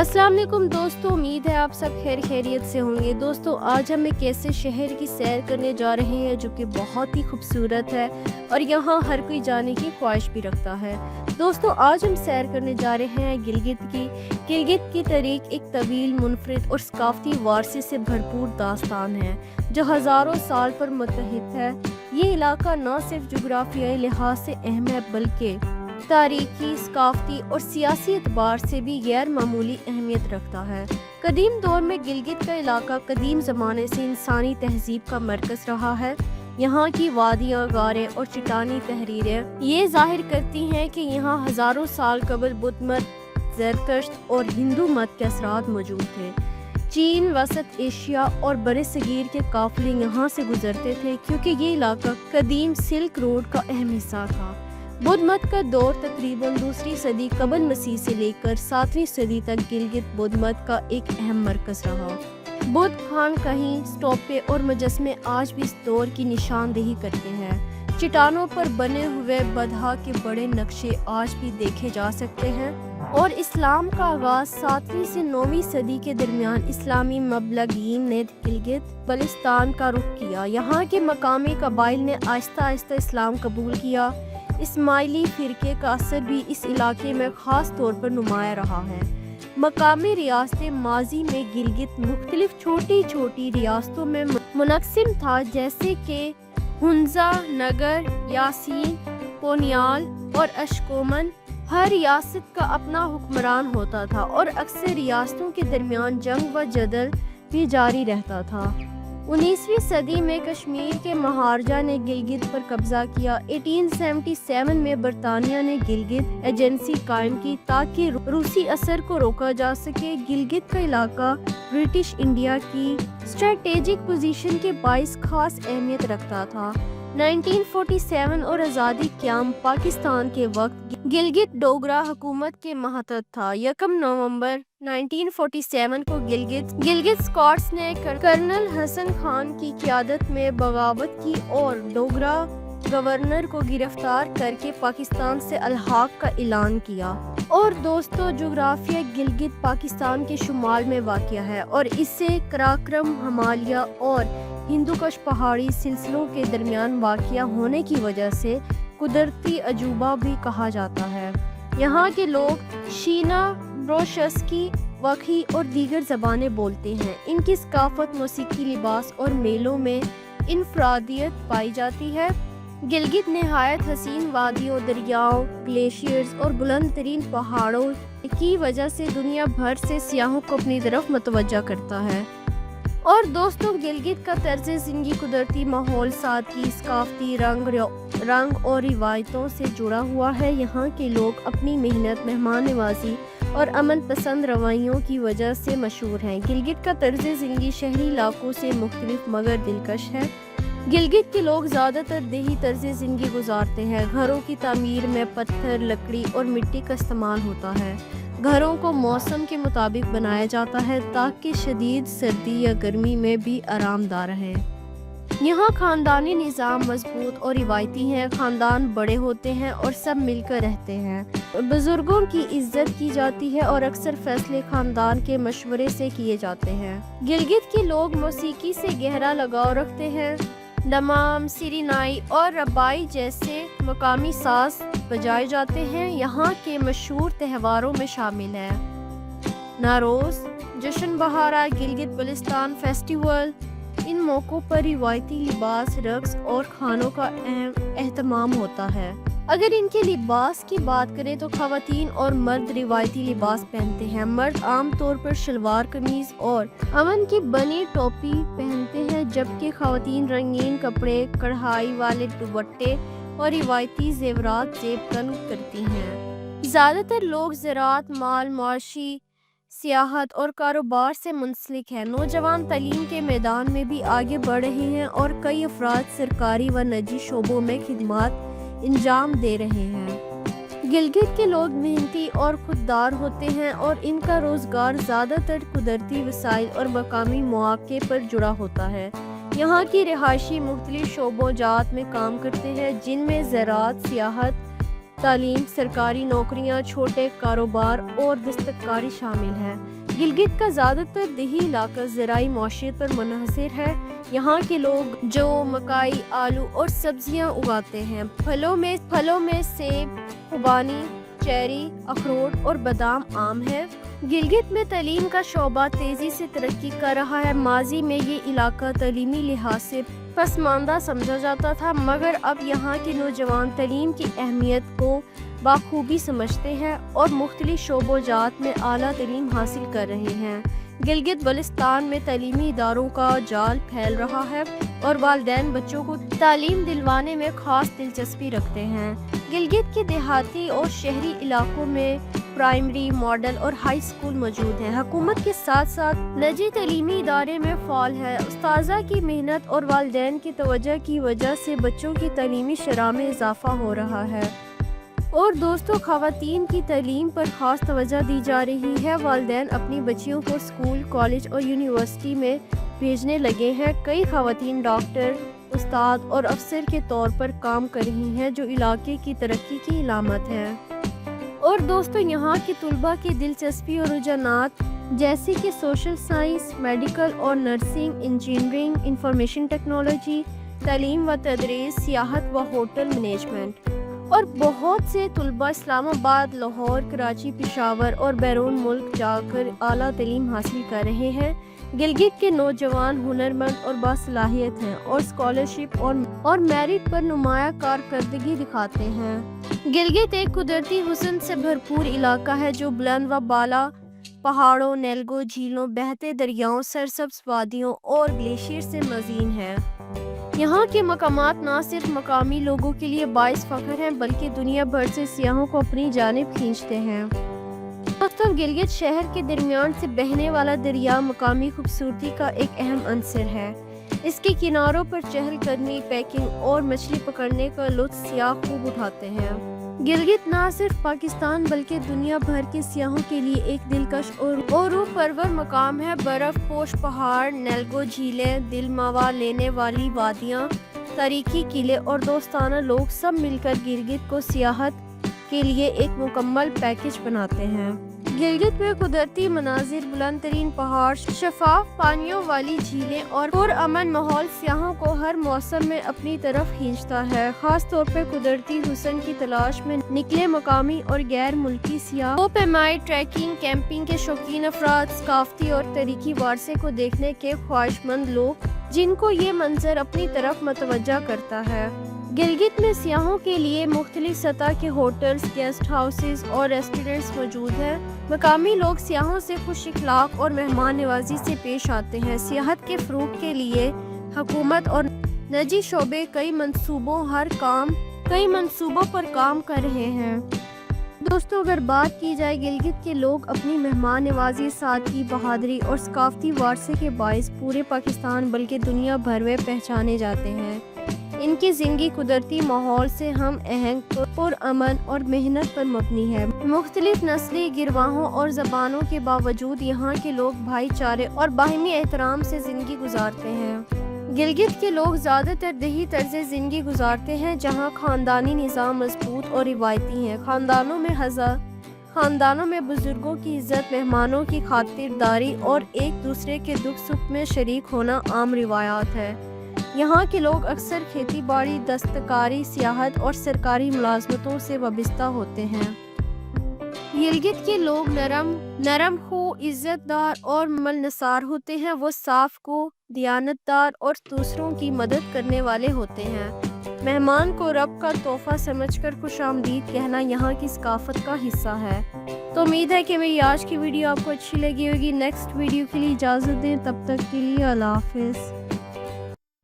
अस्सलाम वालेकुम दोस्तों, उम्मीद है आप सब खैर खैरियत से होंगे। दोस्तों आज हम एक ऐसे शहर की सैर करने जा रहे हैं जो कि बहुत ही खूबसूरत है और यहाँ हर कोई जाने की ख्वाहिश भी रखता है। दोस्तों आज हम सैर करने जा रहे हैं गिलगित की तारीख एक तवील, मुनफरिद और सकाफती वारसे से भरपूर दास्तान है जो हज़ारों साल पर मुत्तहिद है। ये इलाका न सिर्फ जुग्राफियाई लिहाज से अहम है बल्कि तारीखी, सकाफती और सियासी एतबार से भी गैर मामूली अहमियत रखता है। कदीम दौर में गिलगित का इलाका कदीम ज़माने से इंसानी तहजीब का मरकज़ रहा है। यहाँ की वादियाँ, गारें और चट्टानी तहरीरें ये जाहिर करती हैं कि यहाँ हज़ारों साल कबल बुद्ध मत, ज़रतुश्त और हिंदू मत के असरात मौजूद थे। चीन, वसत एशिया और बड़े सगीर के काफ़िले यहाँ से गुजरते थे क्योंकि ये इलाका कदीम सिल्क रोड का अहम हिस्सा था। बुद्ध मत का दौर तकरीबन दूसरी सदी कबल मसीह से लेकर 7वीं सदी तक गिलगित बुद्ध मत का एक अहम मरकज रहा। बुद्ध खानकाहीं, स्तूपे और मुजस्मे आज भी इस दौर की निशानदेही करते हैं। चट्टानों पर बने हुए बदहा के बड़े नक्शे आज भी देखे जा सकते हैं और इस्लाम का आगाज 7वीं से 9वीं सदी के दरमियान इस्लामी मबलगीन ने गिलगित बल्तिस्तान का रुख किया। यहाँ के मकामी कबाइल ने आहिस्ता आहिस्ता इस्लाम कबूल किया। इस्माइली फ़िरके का असर भी इस इलाके में ख़ास तौर पर नुमाया रहा है। मकामी रियासतें माजी में गिलगित मुख्तलिफ छोटी छोटी रियासतों में मुनक़सिम था, जैसे कि हुंज़ा, नगर, यासीन, पोनियाल और अशकोमन। हर रियासत का अपना हुक्मरान होता था और अक्सर रियासतों के दरमियान जंग व जदल भी जारी रहता था। 19वीं सदी में कश्मीर के महाराजा ने गिलगित पर कब्जा किया। 1877 में बरतानिया ने गिलगित एजेंसी कायम की ताकि रूसी असर को रोका जा सके। गिलगित का इलाका ब्रिटिश इंडिया की स्ट्रेटेजिक पोजीशन के बाइस खास अहमियत रखता था। 1947 और आज़ादी क़याम पाकिस्तान के वक्त गिलगित डोगरा हुकूमत के महत्व था। 1 नवंबर 1947 को गिलगित स्कॉट्स ने कर्नल हसन खान की क़यादत में बगावत की और डोगरा गवर्नर को गिरफ्तार करके पाकिस्तान से अलहाक का ऐलान किया। और दोस्तों जोग्राफिया गिलगित पाकिस्तान के शुमाल में वाक़या है और इसे कराक्रम, हिमालय और हिंदुकुश पहाड़ी सिलसिलों के दरमियान वाक़या होने की वजह से कुदरती अजूबा भी कहा जाता है। यहाँ के लोग शीना, ब्रोशस्की, वखी और दीगर ज़बानें बोलते हैं। इनकी सकाफत, मौसीकी, लिबास और मेलों में इनफरादियत पाई जाती है। गिलगित नहायत हसीन वादियों, दरियाओं, ग्लेशियर्स और बुलंद तरीन पहाड़ों की वजह से दुनिया भर से सियाहों को अपनी तरफ मतवज्जा करता है। और दोस्तों गिलगित का तर्ज ज़िंदगी कुदरती माहौल, सादगी, सकाफती रंग और रिवायतों से जुड़ा हुआ है। यहाँ के लोग अपनी मेहनत, मेहमान नवाजी और अमन पसंद रवैयों की वजह से मशहूर हैं। गिलगित का तर्ज ज़िंदगी शहरी इलाकों से मुख्तलिफ मगर दिलकश है। गिलगित के लोग ज़्यादातर देही तर्ज ज़िंदगी गुजारते हैं। घरों की तामीर में पत्थर, लकड़ी और मिट्टी का इस्तेमाल होता है। घरों को मौसम के मुताबिक बनाया जाता है ताकि शदीद सर्दी या गर्मी में भी आरामदार रहे। यहाँ खानदानी निज़ाम मजबूत और रिवायती है। खानदान बड़े होते हैं और सब मिलकर रहते हैं। बुजुर्गों की इज्जत की जाती है और अक्सर फैसले खानदान के मशवरे से किए जाते हैं। गिलगित के लोग मौसीकी से गहरा लगाव रखते हैं। दमाम, सिरिनाई और रबाई जैसे मकामी साज बजाए जाते हैं। यहाँ के मशहूर त्योहारों में शामिल है नारोज, जश्न बहारा, गिलगित बल्तिस्तान फेस्टिवल। इन मौक़ों पर रिवायती लिबास, रक्स और खानों का एहतमाम होता है। अगर इनके लिबास की बात करें तो ख़वातीन और मर्द रिवायती लिबास पहनते हैं। मर्द आम तौर पर शलवार कमीज़ और अमन की बनी टोपी पहनते हैं, जबकि ख़वातीन रंगीन कपड़े, कढ़ाई वाले दुपट्टे और रिवायती ज़ेवरात ज़ेब-तन करती हैं। ज़्यादातर लोग ज़राअत, माल, मुआशी, सियाहत और कारोबार से मुंसलिक हैं। नौजवान तालीम के मैदान में भी आगे बढ़ रहे हैं और कई अफराद सरकारी व निजी शोबों में खिदमात इंजाम दे रहे हैं। गिलगित के लोग मेहनती और खुददार होते हैं और इनका रोज़गार ज़्यादातर कुदरती वसाइल और मकामी मौक़े पर जुड़ा होता है। यहाँ की रिहायशी मुख्तलिफ शोबों जात में काम करते हैं, जिनमें ज़राअत, सियाहत, تعلیم، سرکاری نوکریاں، چھوٹے کاروبار اور دستکاری شامل ہے۔ گلگت کا زیادہ تر دیہی علاقہ زرعی معیشت پر منحصر ہے۔ یہاں کے لوگ جو مکئی، آلو اور سبزیاں اگاتے ہیں۔ پھلوں میں سیب، خوبانی، چیری، اخروٹ اور بادام عام ہے۔ گلگت میں تعلیم کا شعبہ تیزی سے ترقی کر رہا ہے۔ ماضی میں یہ علاقہ تعلیمی لحاظ سے پسماندہ سمجھا جاتا تھا، مگر اب یہاں کے نوجوان تعلیم کی اہمیت کو بخوبی سمجھتے ہیں اور مختلف شعبوں جات میں اعلیٰ تعلیم حاصل کر رہے ہیں۔ گلگت بلتستان میں تعلیمی اداروں کا جال پھیل رہا ہے اور والدین بچوں کو تعلیم دلوانے میں خاص دلچسپی رکھتے ہیں۔ گلگت کے دیہاتی اور شہری علاقوں میں پرائمری، ماڈل اور ہائی اسکول موجود ہیں۔ حکومت کے ساتھ ساتھ نجی تعلیمی ادارے میں فعال ہے۔ اساتذہ کی محنت اور والدین کی توجہ کی وجہ سے بچوں کی تعلیمی شرح میں اضافہ ہو رہا ہے۔ اور دوستوں، خواتین کی تعلیم پر خاص توجہ دی جا رہی ہے۔ والدین اپنی بچیوں کو اسکول، کالج اور یونیورسٹی میں بھیجنے لگے ہیں۔ کئی خواتین ڈاکٹر، استاد اور افسر کے طور پر کام کر رہی ہیں، جو علاقے کی ترقی کی علامت ہے۔ اور دوستوں، یہاں کے طلباء کی دلچسپی اور رجحانات جیسے کہ سوشل سائنس، میڈیکل اور نرسنگ، انجینئرنگ، انفارمیشن ٹیکنالوجی، تعلیم و تدریس، سیاحت و ہوٹل مینجمنٹ، اور بہت سے طلباء اسلام آباد، لاہور، کراچی، پشاور اور بیرون ملک جا کر اعلیٰ تعلیم حاصل کر رہے ہیں۔ گلگت کے نوجوان ہنرمند اور باصلاحیت ہیں اور اسکالرشپ اور میرٹ پر نمایاں کارکردگی دکھاتے ہیں۔ گلگت ایک قدرتی حسن سے بھرپور علاقہ ہے جو بلند و بالا پہاڑوں، نیلگوں، جھیلوں، بہتے دریاؤں، سرسبز وادیوں اور گلیشیئر سے مزین ہے۔ یہاں کے مقامات نہ صرف مقامی لوگوں کے لیے باعث فخر ہیں بلکہ دنیا بھر سے سیاحوں کو اپنی جانب کھینچتے ہیں۔ دوستوں، گلگت شہر کے درمیان سے بہنے والا دریا مقامی خوبصورتی کا ایک اہم عنصر ہے۔ اس کے کناروں پر چہل قدمی، پیکنگ اور مچھلی پکڑنے کا لطف سیاح خوب اٹھاتے ہیں۔ گلگت نہ صرف پاکستان بلکہ دنیا بھر کے سیاحوں کے لیے ایک دلکش اور روح پرور مقام ہے۔ برف پوش پہاڑ، نیلگوں جھیلیں، دل موا لینے والی وادیاں، تاریخی قلعے اور دوستانہ لوگ سب مل کر گلگت کو سیاحت کے لیے ایک مکمل پیکج بناتے ہیں۔ گلگت میں قدرتی مناظر، بلند ترین پہاڑ، شفاف پانیوں والی جھیلیں اور پرامن ماحول سیاحوں کو ہر موسم میں اپنی طرف کھینچتا ہے۔ خاص طور پر قدرتی حسن کی تلاش میں نکلے مقامی اور غیر ملکی سیاح کو پیمائی، ٹریکنگ، کیمپنگ کے شوقین افراد، ثقافتی اور تاریخی ورثے کو دیکھنے کے خواہشمند لوگ جن کو یہ منظر اپنی طرف متوجہ کرتا ہے۔ گلگت میں سیاحوں کے لیے مختلف سطح کے ہوٹلز، گیسٹ ہاؤسز اور ریسٹورنٹس موجود ہیں۔ مقامی لوگ سیاحوں سے خوش اخلاق اور مہمان نوازی سے پیش آتے ہیں۔ سیاحت کے فروغ کے لیے حکومت اور نجی شعبے کئی منصوبوں پر کام کر رہے ہیں۔ دوستو، اگر بات کی جائے گلگت کے لوگ اپنی مہمان نوازی، سادگی، بہادری اور ثقافتی ورثے کے باعث پورے پاکستان بلکہ دنیا بھر میں پہچانے جاتے ہیں۔ ان کی زندگی قدرتی ماحول سے ہم آہنگ، پرامن اور محنت پر مبنی ہے۔ مختلف نسلی گروہوں اور زبانوں کے باوجود یہاں کے لوگ بھائی چارے اور باہمی احترام سے زندگی گزارتے ہیں۔ گلگت کے لوگ زیادہ تر دیہی طرز زندگی گزارتے ہیں جہاں خاندانی نظام مضبوط اور روایتی ہیں۔ خاندانوں میں بزرگوں کی عزت، مہمانوں کی خاطرداری اور ایک دوسرے کے دکھ سکھ میں شریک ہونا عام روایات ہے۔ یہاں کے لوگ اکثر کھیتی باڑی، دستکاری، سیاحت اور سرکاری ملازمتوں سے وابستہ ہوتے ہیں۔ گلگت کے لوگ نرم خو، عزت دار اور ملنسار ہوتے ہیں۔ وہ صاف کو، دیانت دار اور دوسروں کی مدد کرنے والے ہوتے ہیں۔ مہمان کو رب کا تحفہ سمجھ کر خوش آمدید کہنا یہاں کی ثقافت کا حصہ ہے۔ تو امید ہے کہ میری آج کی ویڈیو آپ کو اچھی لگی ہوگی۔ نیکسٹ ویڈیو کے لیے اجازت دیں، تب تک کے لیے اللہ حافظ۔